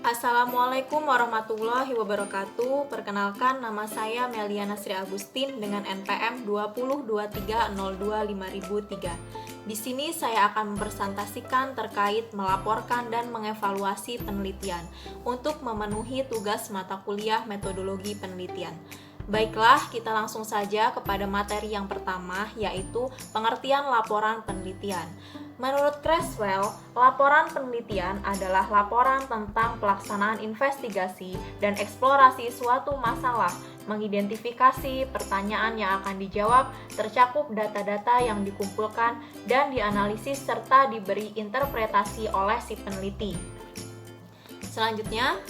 Assalamualaikum warahmatullahi wabarakatuh. Perkenalkan, nama saya Meliana Sri Agustin dengan NPM 2023025003. Di sini saya akan mempresentasikan terkait melaporkan dan mengevaluasi penelitian untuk memenuhi tugas mata kuliah metodologi penelitian. Baiklah, kita langsung saja kepada materi yang pertama, yaitu pengertian laporan penelitian. Menurut Creswell, laporan penelitian adalah laporan tentang pelaksanaan investigasi dan eksplorasi suatu masalah, mengidentifikasi pertanyaan yang akan dijawab, tercakup data-data yang dikumpulkan, dan dianalisis serta diberi interpretasi oleh si peneliti. Selanjutnya,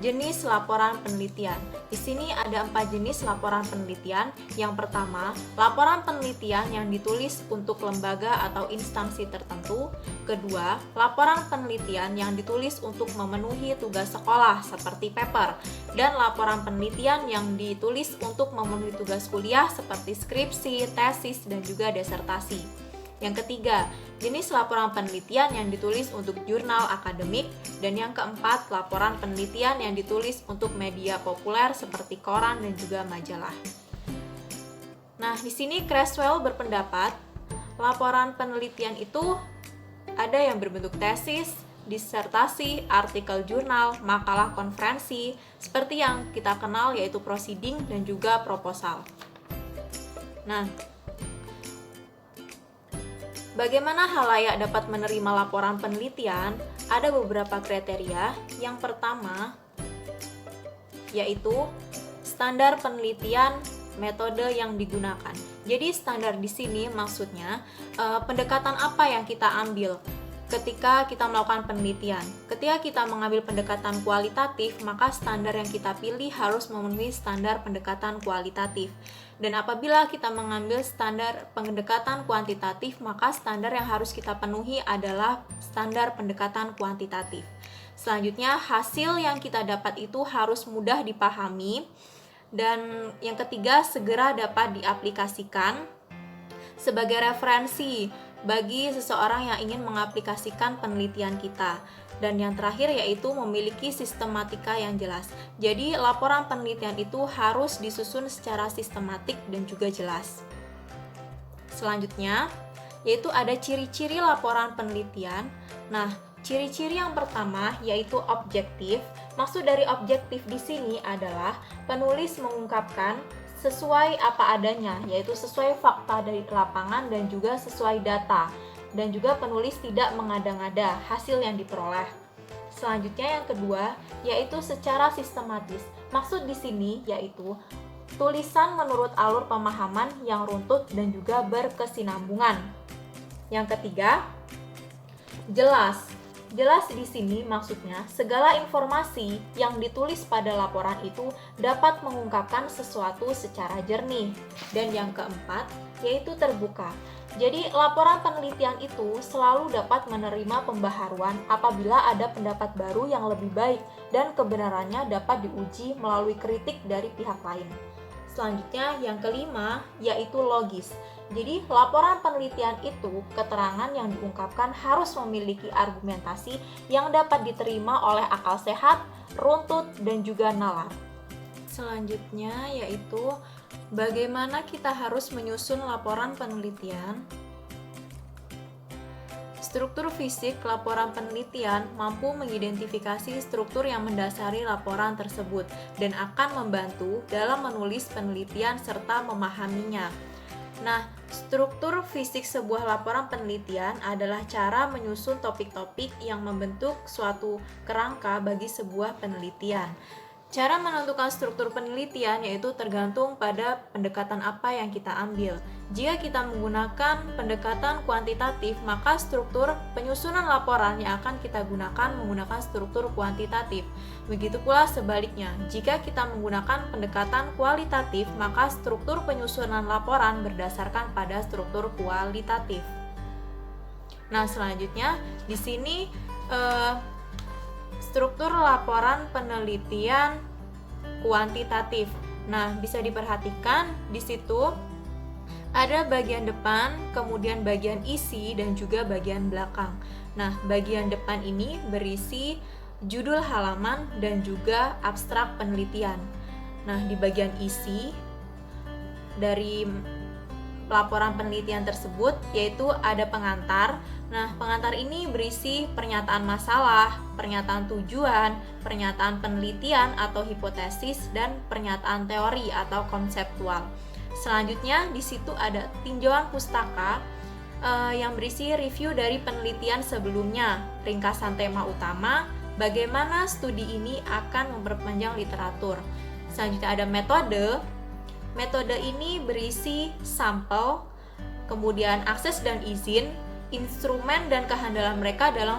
jenis laporan penelitian. Di sini ada 4 jenis laporan penelitian. Yang pertama, laporan penelitian yang ditulis untuk lembaga atau instansi tertentu. Kedua, laporan penelitian yang ditulis untuk memenuhi tugas sekolah seperti paper. Dan laporan penelitian yang ditulis untuk memenuhi tugas kuliah seperti skripsi, tesis, dan juga disertasi. Yang ketiga, jenis laporan penelitian yang ditulis untuk jurnal akademik, dan yang keempat, laporan penelitian yang ditulis untuk media populer seperti koran dan juga majalah. Nah, di sini Creswell berpendapat laporan penelitian itu ada yang berbentuk tesis, disertasi, artikel jurnal, makalah konferensi, seperti yang kita kenal yaitu proceeding dan juga proposal. Nah, bagaimana halayak dapat menerima laporan penelitian? Ada beberapa kriteria. Yang pertama, yaitu standar penelitian, metode yang digunakan. Jadi standar di sini maksudnya pendekatan apa yang kita ambil ketika kita melakukan penelitian. Ketika kita mengambil pendekatan kualitatif, maka standar yang kita pilih harus memenuhi standar pendekatan kualitatif. Dan apabila kita mengambil standar pendekatan kuantitatif, maka standar yang harus kita penuhi adalah standar pendekatan kuantitatif. Selanjutnya, hasil yang kita dapat itu harus mudah dipahami. Dan yang ketiga, segera dapat diaplikasikan sebagai referensi bagi seseorang yang ingin mengaplikasikan penelitian kita. Dan yang terakhir yaitu memiliki sistematika yang jelas. Jadi laporan penelitian itu harus disusun secara sistematik dan juga jelas. Selanjutnya yaitu ada ciri-ciri laporan penelitian. Nah, ciri-ciri yang pertama yaitu objektif. Maksud dari objektif di sini adalah penulis mengungkapkan sesuai apa adanya, yaitu sesuai fakta dari lapangan dan juga sesuai data. Dan juga penulis tidak mengada-ngada hasil yang diperoleh. Selanjutnya yang kedua yaitu secara sistematis. Maksud di sini yaitu tulisan menurut alur pemahaman yang runtut dan juga berkesinambungan. Yang ketiga, jelas. Jelas di sini maksudnya segala informasi yang ditulis pada laporan itu dapat mengungkapkan sesuatu secara jernih. Dan yang keempat yaitu terbuka. Jadi laporan penelitian itu selalu dapat menerima pembaharuan apabila ada pendapat baru yang lebih baik dan kebenarannya dapat diuji melalui kritik dari pihak lain. Selanjutnya yang kelima yaitu logis. Jadi laporan penelitian itu keterangan yang diungkapkan harus memiliki argumentasi yang dapat diterima oleh akal sehat, runtut, dan juga nalar. Selanjutnya yaitu bagaimana kita harus menyusun laporan penelitian. Struktur fisik laporan penelitian mampu mengidentifikasi struktur yang mendasari laporan tersebut dan akan membantu dalam menulis penelitian serta memahaminya. Nah, struktur fisik sebuah laporan penelitian adalah cara menyusun topik-topik yang membentuk suatu kerangka bagi sebuah penelitian. Cara menentukan struktur penelitian yaitu tergantung pada pendekatan apa yang kita ambil. Jika kita menggunakan pendekatan kuantitatif, maka struktur penyusunan laporan yang akan kita gunakan menggunakan struktur kuantitatif. Begitu pula sebaliknya, jika kita menggunakan pendekatan kualitatif, maka struktur penyusunan laporan berdasarkan pada struktur kualitatif. Nah, selanjutnya di sini struktur laporan penelitian kuantitatif. Nah, bisa diperhatikan di situ ada bagian depan, kemudian bagian isi, dan juga bagian belakang. Nah, bagian depan ini berisi judul halaman, dan juga abstrak penelitian. Nah, di bagian isi dari laporan penelitian tersebut yaitu ada pengantar. Nah, pengantar ini berisi pernyataan masalah, pernyataan tujuan, pernyataan penelitian atau hipotesis, dan pernyataan teori atau konseptual. Selanjutnya di situ ada tinjauan pustaka yang berisi review dari penelitian sebelumnya, ringkasan tema utama, bagaimana studi ini akan memperpanjang literatur. Selanjutnya ada metode. Metode ini berisi sampel, kemudian akses dan izin, instrumen dan kehandalan mereka dalam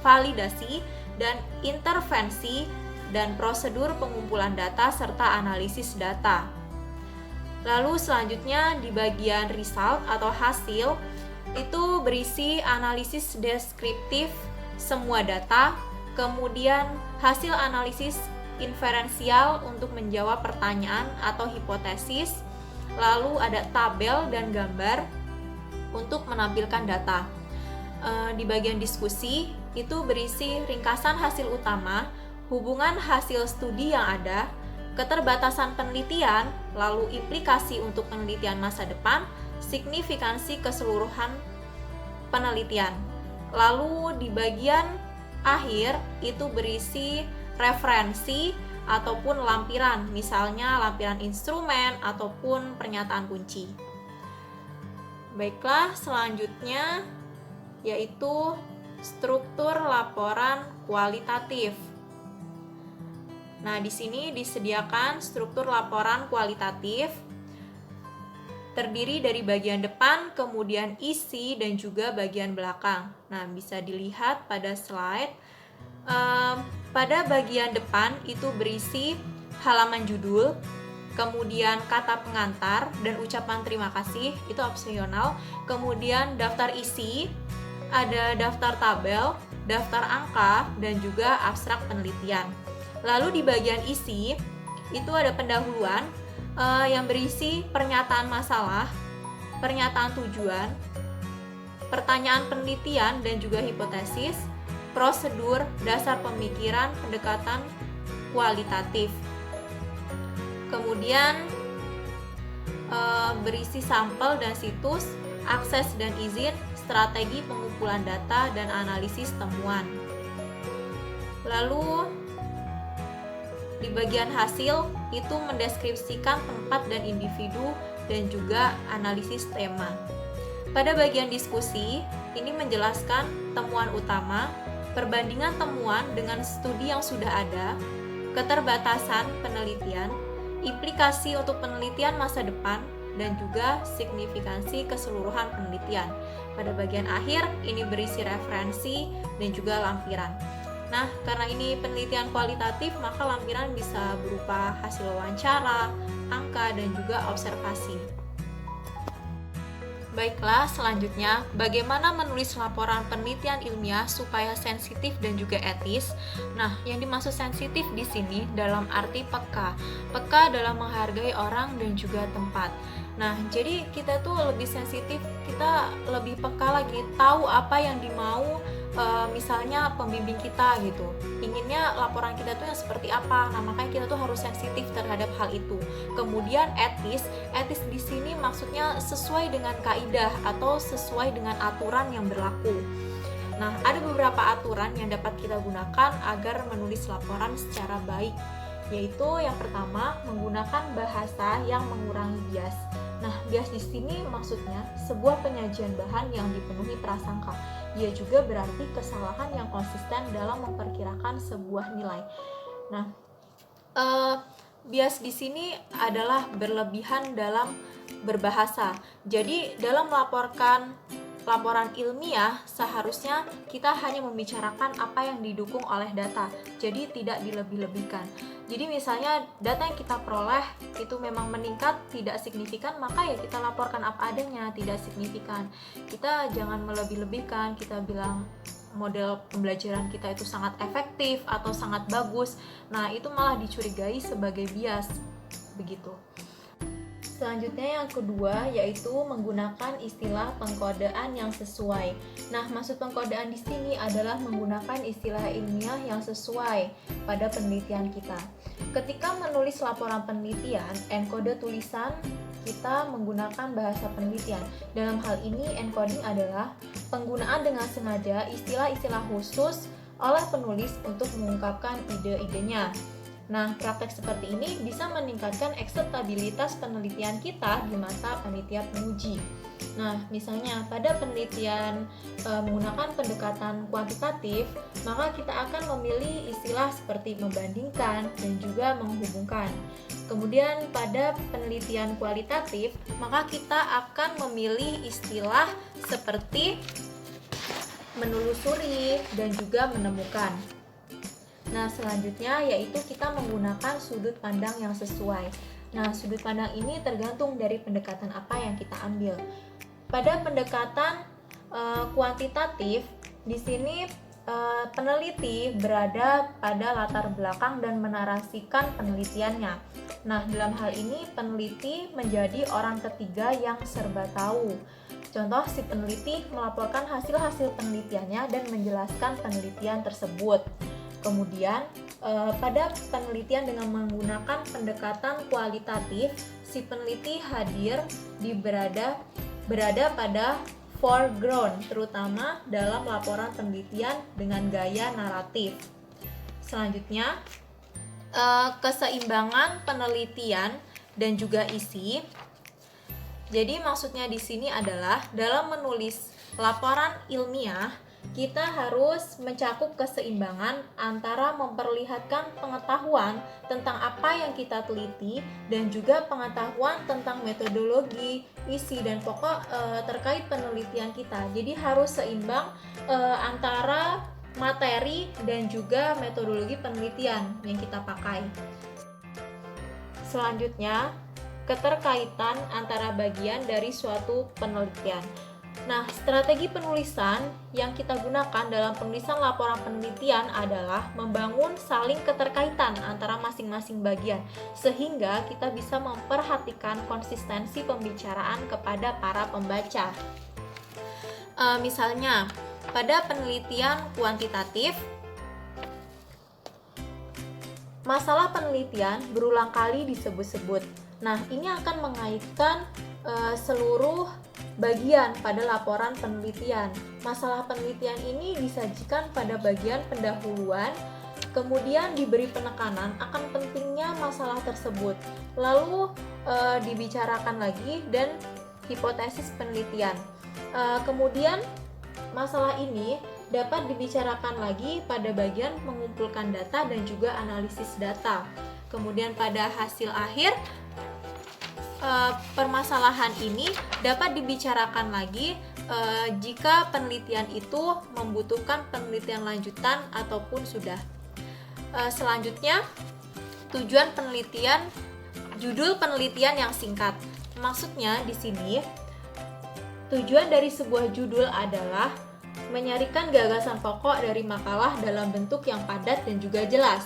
validasi dan intervensi, dan prosedur pengumpulan data serta analisis data. Lalu selanjutnya di bagian result atau hasil itu berisi analisis deskriptif semua data, kemudian hasil analisis inferensial untuk menjawab pertanyaan atau hipotesis, lalu ada tabel dan gambar untuk menampilkan data. Di bagian diskusi itu berisi ringkasan hasil utama, hubungan hasil studi yang ada, keterbatasan penelitian, lalu implikasi untuk penelitian masa depan, signifikansi keseluruhan penelitian. Lalu di bagian akhir itu berisi referensi ataupun lampiran, misalnya lampiran instrumen ataupun pernyataan kunci. Baiklah, selanjutnya yaitu struktur laporan kualitatif. Nah, di sini disediakan struktur laporan kualitatif terdiri dari bagian depan, kemudian isi, dan juga bagian belakang. Nah, bisa dilihat pada slide. Pada bagian depan itu berisi halaman judul, kemudian kata pengantar dan ucapan terima kasih, itu opsional. Kemudian daftar isi, ada daftar tabel, daftar angka, dan juga abstrak penelitian. Lalu di bagian isi itu ada pendahuluan yang berisi pernyataan masalah, pernyataan tujuan, pertanyaan penelitian dan juga hipotesis, prosedur, dasar pemikiran, pendekatan kualitatif. Kemudian berisi sampel dan situs, akses dan izin, strategi pengumpulan data, dan analisis temuan. Lalu di bagian hasil itu mendeskripsikan tempat dan individu dan juga analisis tema. Pada bagian diskusi ini menjelaskan temuan utama, perbandingan temuan dengan studi yang sudah ada, keterbatasan penelitian, implikasi untuk penelitian masa depan, dan juga signifikansi keseluruhan penelitian. Pada bagian akhir ini berisi referensi dan juga lampiran. Nah, karena ini penelitian kualitatif, maka lampiran bisa berupa hasil wawancara, angka, dan juga observasi. Baiklah, selanjutnya, bagaimana menulis laporan penelitian ilmiah supaya sensitif dan juga etis? Nah, yang dimaksud sensitif di sini dalam arti peka. Peka dalam menghargai orang dan juga tempat. Nah, jadi kita tuh lebih sensitif, kita lebih peka lagi, tahu apa yang dimau misalnya pembimbing kita gitu. Inginnya laporan kita tuh yang seperti apa. Nah, makanya kita tuh harus sensitif terhadap hal itu. Kemudian etis di sini maksudnya sesuai dengan kaidah atau sesuai dengan aturan yang berlaku. Nah, ada beberapa aturan yang dapat kita gunakan agar menulis laporan secara baik, yaitu yang pertama, menggunakan bahasa yang mengurangi bias. Nah, bias di sini maksudnya sebuah penyajian bahan yang dipenuhi prasangka. Ia juga berarti kesalahan yang konsisten dalam memperkirakan sebuah nilai. Nah, bias di sini adalah berlebihan dalam berbahasa. Jadi, dalam melaporkan laporan ilmiah, seharusnya kita hanya membicarakan apa yang didukung oleh data, jadi tidak dilebih-lebihkan. Jadi misalnya data yang kita peroleh itu memang meningkat, tidak signifikan, maka ya kita laporkan apa adanya, tidak signifikan. Kita jangan melebih-lebihkan, kita bilang model pembelajaran kita itu sangat efektif atau sangat bagus, nah itu malah dicurigai sebagai bias, begitu. Selanjutnya yang kedua yaitu menggunakan istilah pengkodean yang sesuai. Nah, maksud pengkodean di sini adalah menggunakan istilah ilmiah yang sesuai pada penelitian kita. Ketika menulis laporan penelitian, enkode tulisan kita menggunakan bahasa penelitian. Dalam hal ini, encoding adalah penggunaan dengan sengaja istilah-istilah khusus oleh penulis untuk mengungkapkan ide-idenya. Nah, praktek seperti ini bisa meningkatkan akseptabilitas penelitian kita di mata panitia penguji. Nah, misalnya pada penelitian menggunakan pendekatan kuantitatif, maka kita akan memilih istilah seperti membandingkan dan juga menghubungkan. Kemudian pada penelitian kualitatif, maka kita akan memilih istilah seperti menelusuri dan juga menemukan. Nah, selanjutnya yaitu kita menggunakan sudut pandang yang sesuai. Nah, sudut pandang ini tergantung dari pendekatan apa yang kita ambil. Pada pendekatan kuantitatif, di sini peneliti berada pada latar belakang dan menarasikan penelitiannya. Nah, dalam hal ini peneliti menjadi orang ketiga yang serba tahu. Contoh, si peneliti melaporkan hasil-hasil penelitiannya dan menjelaskan penelitian tersebut. Kemudian, pada penelitian dengan menggunakan pendekatan kualitatif, si peneliti hadir berada pada foreground, terutama dalam laporan penelitian dengan gaya naratif. Selanjutnya, keseimbangan penelitian dan juga isi. Jadi maksudnya di sini adalah dalam menulis laporan ilmiah, kita harus mencakup keseimbangan antara memperlihatkan pengetahuan tentang apa yang kita teliti dan juga pengetahuan tentang metodologi, isi, dan pokok terkait penelitian kita. Jadi harus seimbang antara materi dan juga metodologi penelitian yang kita pakai. Selanjutnya, keterkaitan antara bagian dari suatu penelitian. Nah, strategi penulisan yang kita gunakan dalam penulisan laporan penelitian adalah membangun saling keterkaitan antara masing-masing bagian, sehingga kita bisa memperhatikan konsistensi pembicaraan kepada para pembaca. Misalnya, pada penelitian kuantitatif, masalah penelitian berulang kali disebut-sebut. Nah, ini akan mengaitkan seluruh bagian pada laporan penelitian. Masalah penelitian ini disajikan pada bagian pendahuluan, kemudian diberi penekanan akan pentingnya masalah tersebut, lalu dibicarakan lagi dan hipotesis penelitian. Kemudian masalah ini dapat dibicarakan lagi pada bagian mengumpulkan data dan juga analisis data. Kemudian pada hasil akhir, permasalahan ini dapat dibicarakan lagi jika penelitian itu membutuhkan penelitian lanjutan ataupun sudah. Selanjutnya, tujuan penelitian, judul penelitian yang singkat. Maksudnya di sini, tujuan dari sebuah judul adalah menyarikan gagasan pokok dari makalah dalam bentuk yang padat dan juga jelas.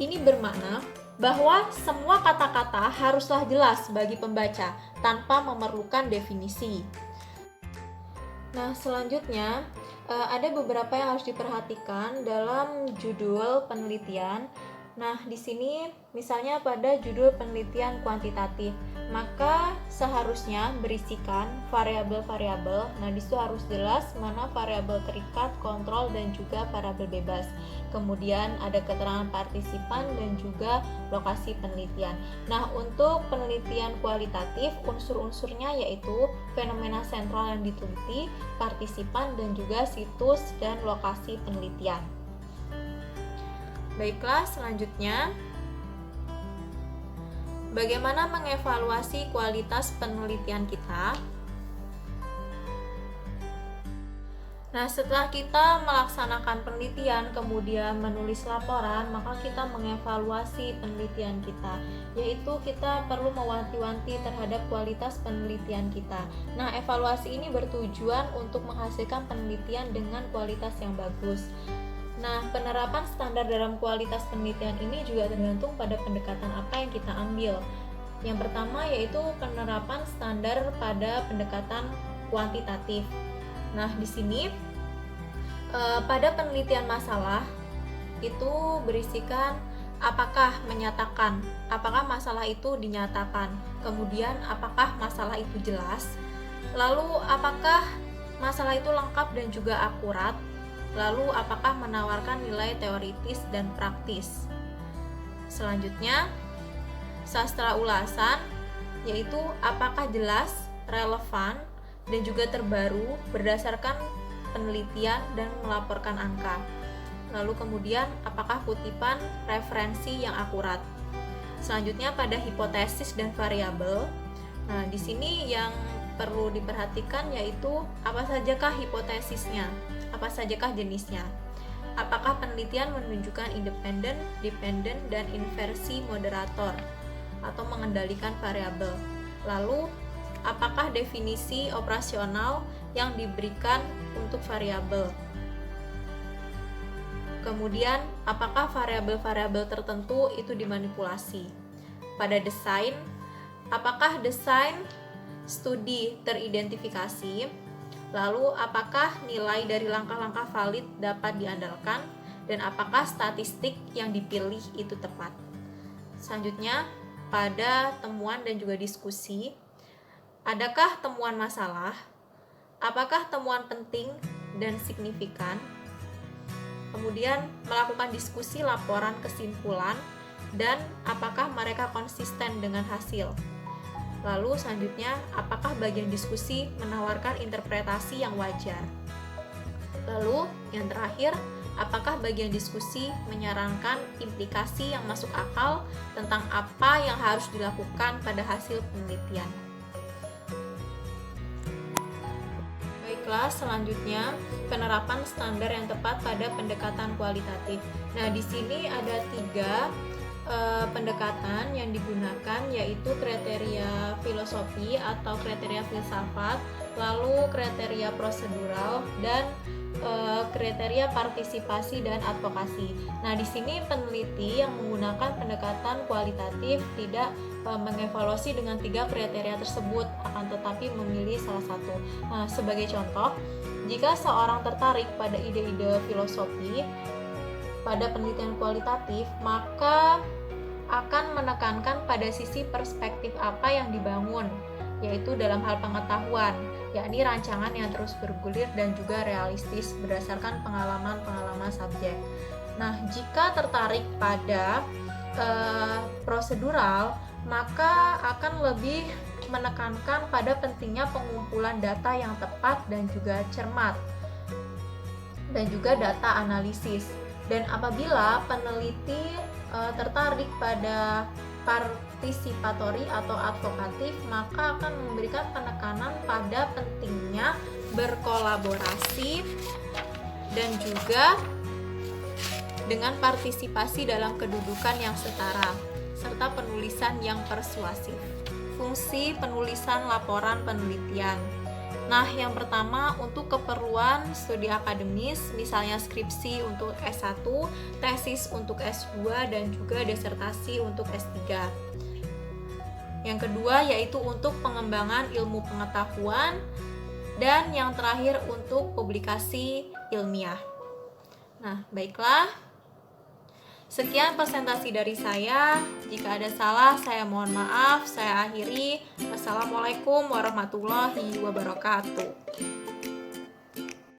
Ini bermakna bahwa semua kata-kata haruslah jelas bagi pembaca tanpa memerlukan definisi. Nah, selanjutnya ada beberapa yang harus diperhatikan dalam judul penelitian. Nah, di sini misalnya pada judul penelitian kuantitatif, maka seharusnya berisikan variabel-variabel. Nah, di situ harus jelas mana variabel terikat, kontrol, dan juga variabel bebas. Kemudian ada keterangan partisipan dan juga lokasi penelitian. Nah, untuk penelitian kualitatif, unsur-unsurnya yaitu fenomena sentral yang diteliti, partisipan, dan juga situs dan lokasi penelitian. Baiklah, selanjutnya, bagaimana mengevaluasi kualitas penelitian kita? Nah, setelah kita melaksanakan penelitian, kemudian menulis laporan, maka kita mengevaluasi penelitian kita, yaitu kita perlu mewanti-wanti terhadap kualitas penelitian kita. Nah, evaluasi ini bertujuan untuk menghasilkan penelitian dengan kualitas yang bagus. Nah, penerapan standar dalam kualitas penelitian ini juga tergantung pada pendekatan apa yang kita ambil. Yang pertama yaitu penerapan standar pada pendekatan kuantitatif. Nah, di sini pada penelitian masalah itu berisikan apakah masalah itu dinyatakan, kemudian apakah masalah itu jelas, lalu apakah masalah itu lengkap dan juga akurat, lalu apakah menawarkan nilai teoritis dan praktis. Selanjutnya, sastra ulasan, yaitu apakah jelas, relevan, dan juga terbaru berdasarkan penelitian dan melaporkan angka. Lalu kemudian apakah kutipan referensi yang akurat. Selanjutnya pada hipotesis dan variabel. Nah, di sini yang perlu diperhatikan yaitu apa sajakah hipotesisnya, apa sajakah jenisnya. Apakah penelitian menunjukkan independen, dependen, dan inversi moderator atau mengendalikan variabel. Lalu, apakah definisi operasional yang diberikan untuk variabel. Kemudian, apakah variabel-variabel tertentu itu dimanipulasi. Pada desain, apakah desain studi teridentifikasi. Lalu, apakah nilai dari langkah-langkah valid dapat diandalkan, dan apakah statistik yang dipilih itu tepat. Selanjutnya, pada temuan dan juga diskusi, adakah temuan masalah? Apakah temuan penting dan signifikan? Kemudian, melakukan diskusi laporan kesimpulan, dan apakah mereka konsisten dengan hasil. Lalu selanjutnya, apakah bagian diskusi menawarkan interpretasi yang wajar? Lalu, yang terakhir, apakah bagian diskusi menyarankan implikasi yang masuk akal tentang apa yang harus dilakukan pada hasil penelitian? Baiklah, selanjutnya penerapan standar yang tepat pada pendekatan kualitatif. Nah, di sini ada 3 pendekatan yang digunakan, yaitu kriteria filosofi atau kriteria filsafat, lalu kriteria prosedural, dan kriteria partisipasi dan advokasi. Nah, di sini peneliti yang menggunakan pendekatan kualitatif tidak mengevaluasi dengan 3 kriteria tersebut, akan tetapi memilih salah satu. Nah, sebagai contoh, jika seorang tertarik pada ide-ide filosofi pada penelitian kualitatif, maka akan menekankan pada sisi perspektif apa yang dibangun, yaitu dalam hal pengetahuan, yakni rancangan yang terus bergulir dan juga realistis berdasarkan pengalaman-pengalaman subjek. Nah, jika tertarik pada prosedural, maka akan lebih menekankan pada pentingnya pengumpulan data yang tepat dan juga cermat, dan juga data analisis. Dan apabila peneliti tertarik pada partisipatori atau advokatif, maka akan memberikan penekanan pada pentingnya berkolaborasi dan juga dengan partisipasi dalam kedudukan yang setara, serta penulisan yang persuasif. Fungsi penulisan laporan penelitian. Nah, yang pertama untuk keperluan studi akademis, misalnya skripsi untuk S1, tesis untuk S2, dan juga disertasi untuk S3. Yang kedua yaitu untuk pengembangan ilmu pengetahuan, dan yang terakhir untuk publikasi ilmiah. Nah, baiklah. Sekian presentasi dari saya. Jika ada salah, saya mohon maaf. Saya akhiri. Wassalamualaikum warahmatullahi wabarakatuh.